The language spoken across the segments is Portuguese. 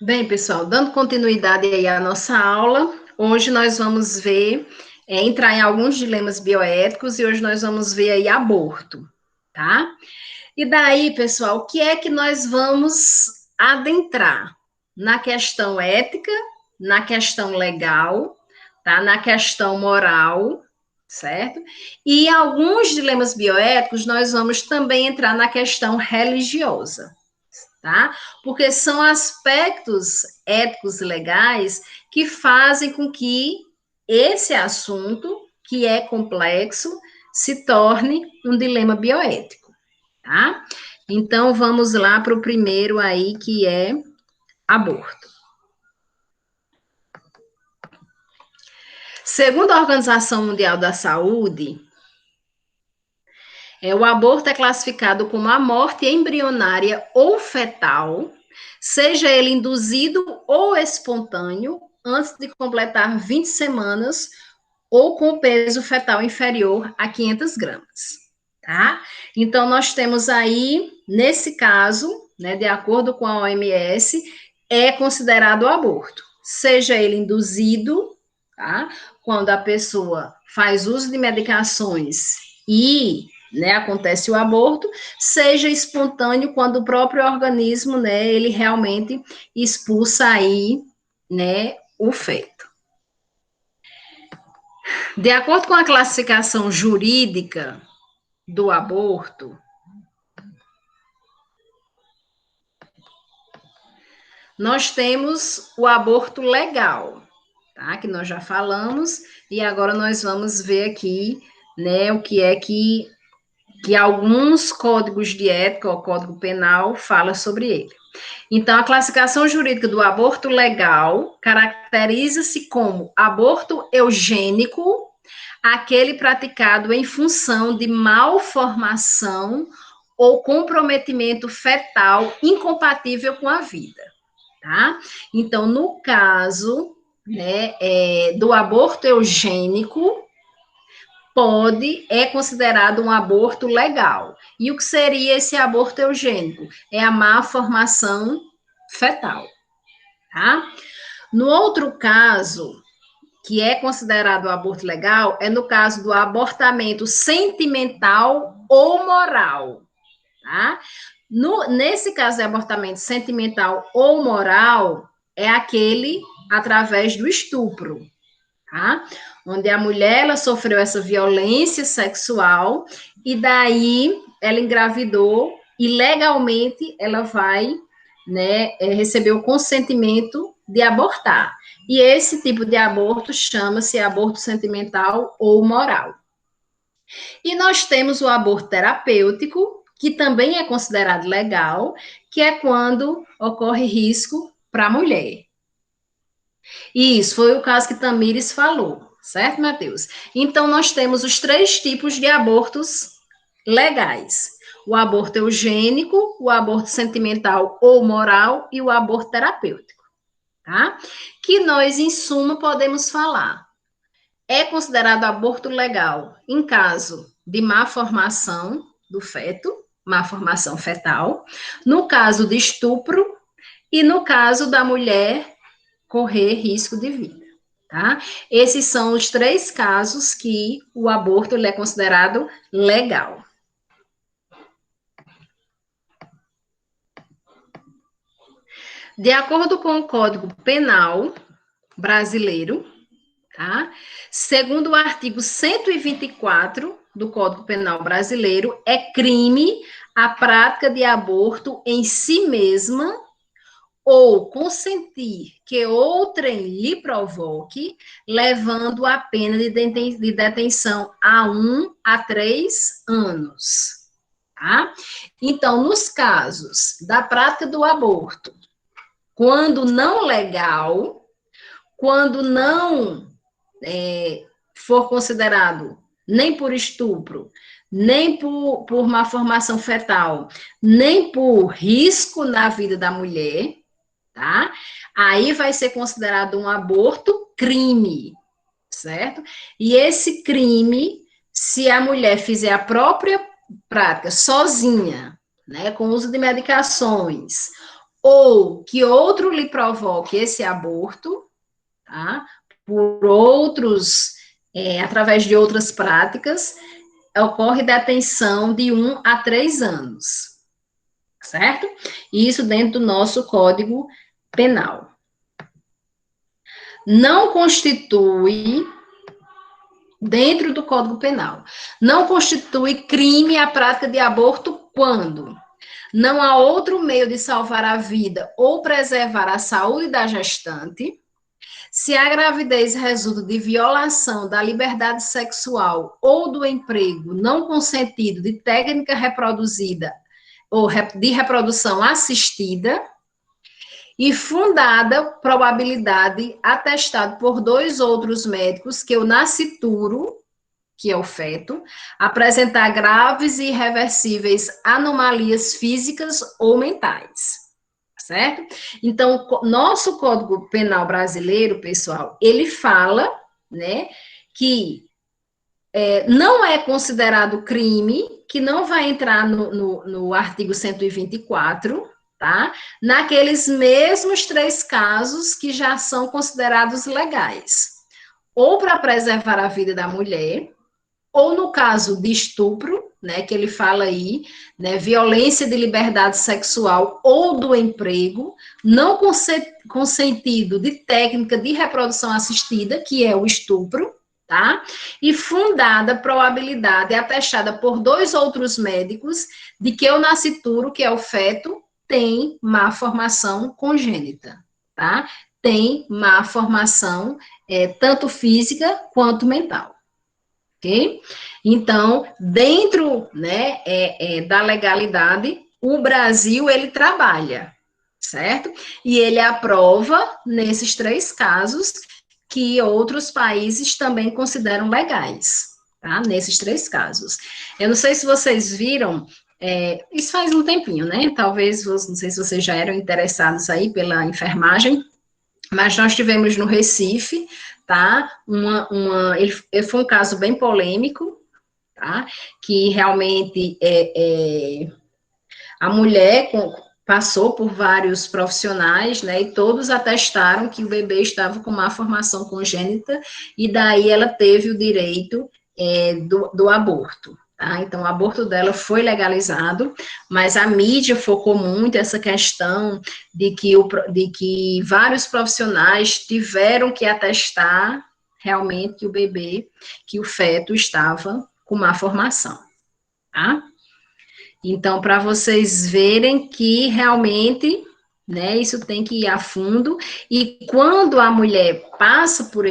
Bem, pessoal, dando continuidade aí à nossa aula, hoje nós vamos ver, entrar em alguns dilemas bioéticos e hoje nós vamos ver aí aborto, tá? E daí, pessoal, o que é que nós vamos adentrar? Na questão ética, na questão legal, tá? Na questão moral, certo? E alguns dilemas bioéticos nós vamos também entrar na questão religiosa, tá? Porque são aspectos éticos e legais que fazem com que esse assunto, que é complexo, se torne um dilema bioético, tá? Então, vamos lá para o primeiro aí, que é aborto. Segundo a Organização Mundial da Saúde, o aborto é classificado como a morte embrionária ou fetal, seja ele induzido ou espontâneo, antes de completar 20 semanas, ou com peso fetal inferior a 500 gramas, tá? Então, nós temos aí, nesse caso, né, de acordo com a OMS, é considerado aborto, seja ele induzido, tá? Quando a pessoa faz uso de medicações e, né, acontece o aborto, seja espontâneo quando o próprio organismo, né, ele realmente expulsa aí, né, o feto. De acordo com a classificação jurídica do aborto, nós temos o aborto legal, tá? Que nós já falamos, e agora nós vamos ver aqui, né, o que é que alguns códigos de ética, ou código penal, fala sobre ele. Então, a classificação jurídica do aborto legal caracteriza-se como aborto eugênico, aquele praticado em função de malformação ou comprometimento fetal incompatível com a vida, tá? Então, no caso, né, do aborto eugênico, é considerado um aborto legal. E o que seria esse aborto eugênico? É a malformação fetal, tá? No outro caso, que é considerado um aborto legal, é no caso do abortamento sentimental ou moral, tá? Nesse caso de abortamento sentimental ou moral, é aquele através do estupro, tá? Onde a mulher, ela sofreu essa violência sexual e daí ela engravidou e legalmente ela vai, né, receber o consentimento de abortar. E esse tipo de aborto chama-se aborto sentimental ou moral. E nós temos o aborto terapêutico, que também é considerado legal, que é quando ocorre risco para a mulher. E isso foi o caso que Tamires falou, certo, Matheus? Então, nós temos os 3 tipos de abortos legais: o aborto eugênico, o aborto sentimental ou moral e o aborto terapêutico, tá? Que nós, em suma, podemos falar. É considerado aborto legal em caso de má formação do feto, má formação fetal, no caso de estupro e no caso da mulher correr risco de vida, tá? Esses são os 3 casos que o aborto é considerado legal. De acordo com o Código Penal brasileiro, tá? Segundo o artigo 124 do Código Penal brasileiro, é crime a prática de aborto em si mesma ou consentir que outrem lhe provoque, levando a pena de detenção a 1 a 3 anos. Tá? Então, nos casos da prática do aborto, quando não legal, quando não for considerado nem por estupro, nem por malformação fetal, nem por risco na vida da mulher, tá? Aí vai ser considerado um aborto crime, certo? E esse crime, se a mulher fizer a própria prática sozinha, né, com uso de medicações, ou que outro lhe provoque esse aborto, tá? Por outros, através de outras práticas, ocorre detenção de 1 a 3 anos, certo? Isso dentro do nosso Código Penal. Não constitui, dentro do Código Penal, não constitui crime a prática de aborto quando não há outro meio de salvar a vida ou preservar a saúde da gestante, se a gravidez resulta de violação da liberdade sexual ou do emprego não consentido de técnica reproduzida ou de reprodução assistida, e fundada probabilidade atestada por 2 outros médicos que o nascituro, que é o feto, apresentar graves e irreversíveis anomalias físicas ou mentais, certo? Então, nosso Código Penal brasileiro, pessoal, ele fala, né, que não é considerado crime, que não vai entrar no artigo 124, tá? Naqueles mesmos 3 casos que já são considerados legais. Ou para preservar a vida da mulher, ou no caso de estupro, né, que ele fala aí, né, violência de liberdade sexual ou do emprego, não consentido de técnica de reprodução assistida, que é o estupro, tá? E fundada probabilidade atestada por 2 outros médicos de que o nascituro, que é o feto, tem má formação congênita, tá? Tem má formação, tanto física quanto mental. Ok? Então, dentro, né, da legalidade, o Brasil, ele trabalha, certo? E ele aprova, nesses 3 casos, que outros países também consideram legais, tá? Nesses 3 casos. Eu não sei se vocês viram, isso faz um tempinho, né? Talvez, não sei se vocês já eram interessados aí pela enfermagem, mas nós tivemos no Recife, tá? Ele foi um caso bem polêmico, tá? Que realmente a mulher passou por vários profissionais, né? E todos atestaram que o bebê estava com má formação congênita, e daí ela teve o direito do aborto. Tá? Então, o aborto dela foi legalizado, mas a mídia focou muito essa questão de que vários profissionais tiveram que atestar realmente que o bebê, que o feto estava com má formação. Tá? Então, para vocês verem que realmente, né, isso tem que ir a fundo, e quando a mulher passa por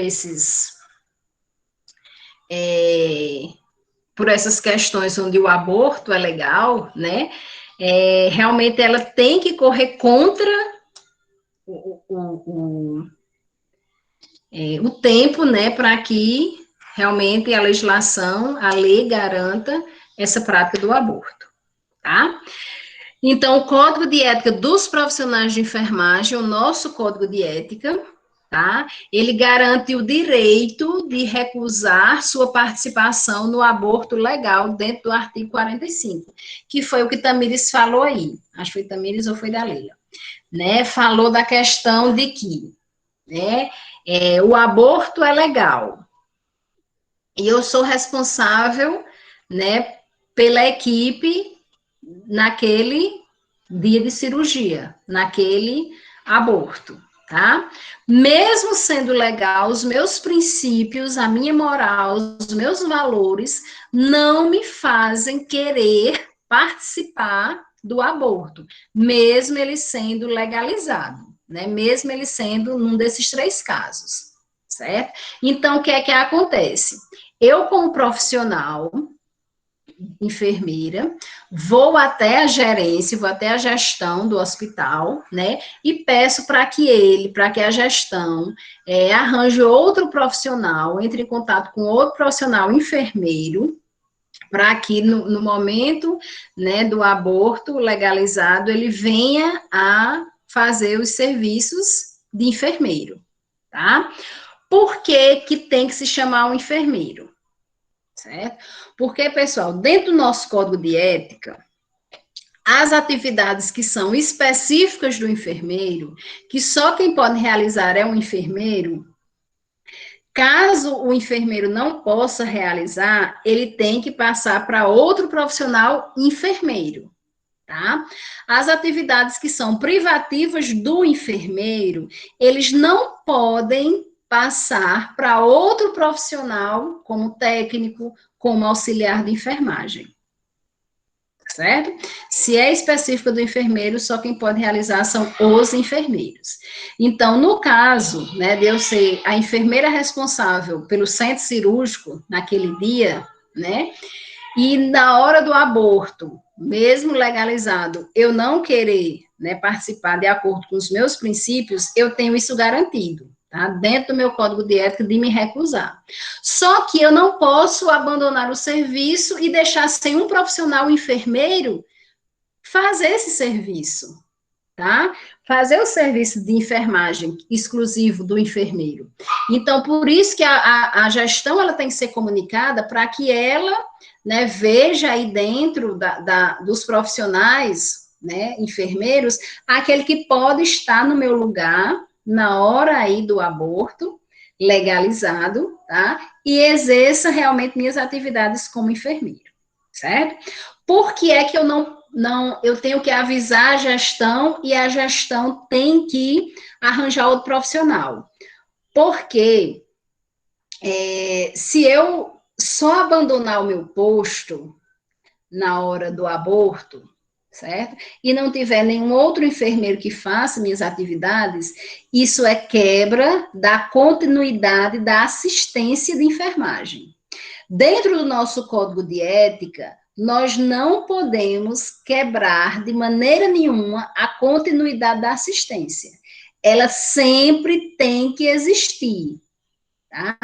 por essas questões onde o aborto é legal, né, realmente ela tem que correr contra o tempo, né, para que realmente a legislação, a lei garanta essa prática do aborto, tá? Então, o Código de Ética dos Profissionais de Enfermagem, o nosso Código de Ética, tá? Ele garante o direito de recusar sua participação no aborto legal dentro do artigo 45, que foi o que Tamires falou aí. Acho que foi Tamires ou foi da Leila, né? Falou da questão de que, né, o aborto é legal, e eu sou responsável, né, pela equipe naquele dia de cirurgia, naquele aborto, tá? Mesmo sendo legal, os meus princípios, a minha moral, os meus valores não me fazem querer participar do aborto, mesmo ele sendo legalizado, né? Mesmo ele sendo num desses 3 casos, certo? Então, o que é que acontece? Eu, como profissional, enfermeira, vou até a gerência, vou até a gestão do hospital, né, e peço para que a gestão arranje outro profissional, entre em contato com outro profissional enfermeiro, para que no momento, né, do aborto legalizado, ele venha a fazer os serviços de enfermeiro, tá? Por que que tem que se chamar um enfermeiro? Certo? Porque, pessoal, dentro do nosso código de ética, As atividades que são específicas do enfermeiro, que só quem pode realizar é o enfermeiro, caso o enfermeiro não possa realizar, ele tem que passar para outro profissional enfermeiro, tá? As atividades que são privativas do enfermeiro, eles não podem passar para outro profissional, como técnico, como auxiliar de enfermagem. Certo? Se é específica do enfermeiro, só quem pode realizar são os enfermeiros. Então, no caso, né, de eu ser a enfermeira responsável pelo centro cirúrgico naquele dia, né, e na hora do aborto, mesmo legalizado, eu não querer, né, participar de acordo com os meus princípios, eu tenho isso garantido, tá? Dentro do meu código de ética de me recusar. Só que eu não posso abandonar o serviço e deixar sem um profissional enfermeiro fazer esse serviço, tá? Fazer o serviço de enfermagem exclusivo do enfermeiro. Então, por isso que a gestão ela tem que ser comunicada para que ela, né, veja aí dentro dos profissionais, né, enfermeiros, aquele que pode estar no meu lugar na hora aí do aborto legalizado, tá? E exerça realmente minhas atividades como enfermeiro, certo? Por que é que eu tenho que avisar a gestão e a gestão tem que arranjar outro profissional? Porque se eu só abandonar o meu posto na hora do aborto, certo? E não tiver nenhum outro enfermeiro que faça minhas atividades, isso é quebra da continuidade da assistência de enfermagem. Dentro do nosso código de ética, nós não podemos quebrar de maneira nenhuma a continuidade da assistência. Ela sempre tem que existir. Tá?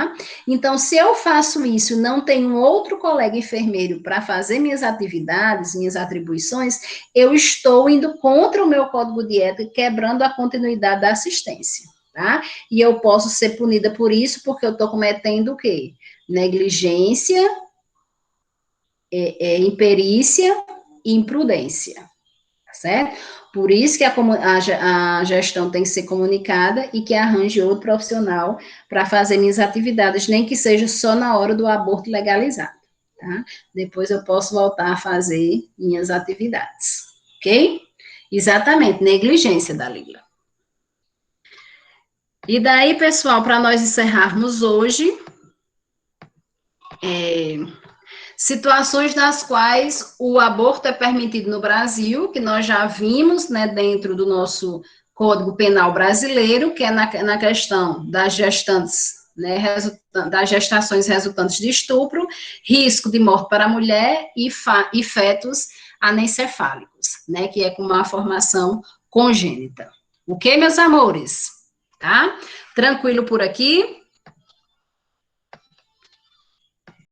Então, se eu faço isso e não tenho outro colega enfermeiro para fazer minhas atividades, minhas atribuições, eu estou indo contra o meu código de ética, quebrando a continuidade da assistência. Tá? E eu posso ser punida por isso, porque eu estou cometendo o quê? Negligência, imperícia e imprudência. Tá certo? Por isso que a gestão tem que ser comunicada e que arranje outro profissional para fazer minhas atividades, nem que seja só na hora do aborto legalizado, tá? Depois eu posso voltar a fazer minhas atividades, ok? Exatamente, negligência, Dalila. E daí, pessoal, para nós encerrarmos hoje, situações nas quais o aborto é permitido no Brasil, que nós já vimos, né, dentro do nosso Código Penal brasileiro, que é na questão das gestantes, né, das gestações resultantes de estupro, risco de morte para a mulher e fetos anencefálicos, né, que é com uma formação congênita. Ok, meus amores? Tá? Tranquilo por aqui?